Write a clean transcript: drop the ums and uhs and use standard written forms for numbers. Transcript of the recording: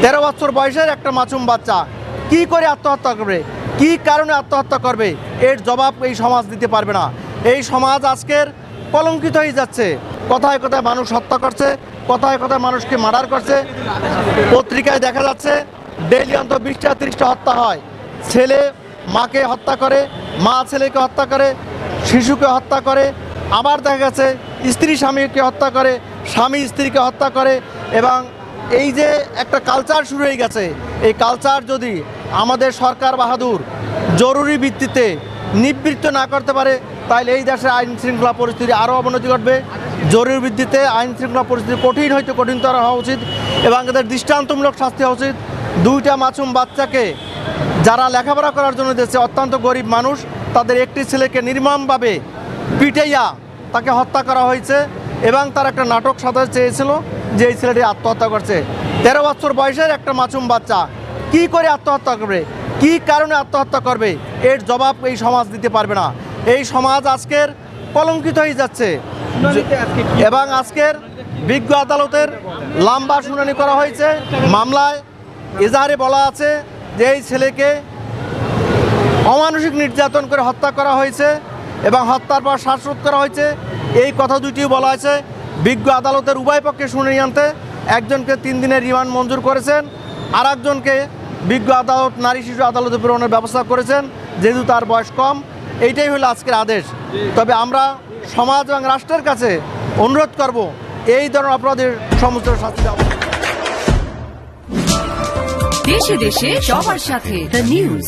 13 বছর বয়সের একটা মাসুম বাচ্চা কি করে আত্মহত্যা করবে, কি কারণে আত্মহত্যা করবে, এর জবাব এই সমাজ দিতে পারবে না। এই সমাজ আজকের কলঙ্কিত হয়ে যাচ্ছে। কথায় কথায় মানুষ হত্যা করছে, কথায় কথায় মানুষকে মার্ডার করছে। পত্রিকায় দেখা যাচ্ছে ডেইলি অন্তত 20টা 30টা হত্যা হয়। ছেলে মাকে হত্যা করে, মা ছেলেকে হত্যা করে, শিশুকে হত্যা করে। আবার দেখা গেছে স্ত্রী স্বামীকে হত্যা করে, স্বামী স্ত্রীকে হত্যা করে। এবং এই যে একটা কালচার শুরু হয়ে গেছে, এই কালচার যদি আমাদের সরকার বাহাদুর জরুরি ভিত্তিতে নিবৃত্ত না করতে পারে, তাহলে এই দেশের আইন শৃঙ্খলা পরিস্থিতি আরও অবনতি ঘটবে। জরুরি ভিত্তিতে আইন শৃঙ্খলা পরিস্থিতি কঠিন হইতে কঠিনতর হওয়া উচিত এবং এদের দৃষ্টান্তমূলক শাস্তি হওয়া উচিত। 2টা মাসুম বাচ্চাকে যারা লেখাপড়া করার জন্য দিয়েছে, অত্যন্ত গরিব মানুষ, তাদের একটি ছেলেকে নির্মমভাবে পিটাইয়া তাকে হত্যা করা হয়েছে এবং তার একটা নাটক সাজাতে চেয়েছিল যে এই ছেলেটি আত্মহত্যা করছে। 13 বছর বয়সের একটা মাসুম বাচ্চা কি করে আত্মহত্যা করবে, কি কারণে আত্মহত্যা করবে, এর জবাব এই সমাজ দিতে পারবে না। এই সমাজ আজকের কলঙ্কিত হয়ে যাচ্ছে। এবং আজকের বিজ্ঞ আদালতের লম্বা শুনানি করা হয়েছে। মামলায় এজাহারে বলা আছে যে এই ছেলেকে অমানসিক নির্যাতন করে হত্যা করা হয়েছে এবং হত্যার পর শ্বাসরোধ করা হয়েছে। এই কথা দুটিও বলা হয়েছে। বিজ্ঞ আদালতের উভয় পক্ষে শুনানি আনতে একজনকে 3 দিনের রিমান্ড মঞ্জুর করেছেন, আর একজনকে বিজ্ঞ আদালত নারী শিশু আদালতে প্রেরণের ব্যবস্থা করেছেন যেহেতু তার বয়স কম। এইটাই হলো আজকের আদেশ। তবে আমরা সমাজ এবং রাষ্ট্রের কাছে অনুরোধ করব এই ধরনের অপরাধের সমস্ত শাস্তি দেওয়া। দেশে দেশে সবার সাথে দ্য নিউজ।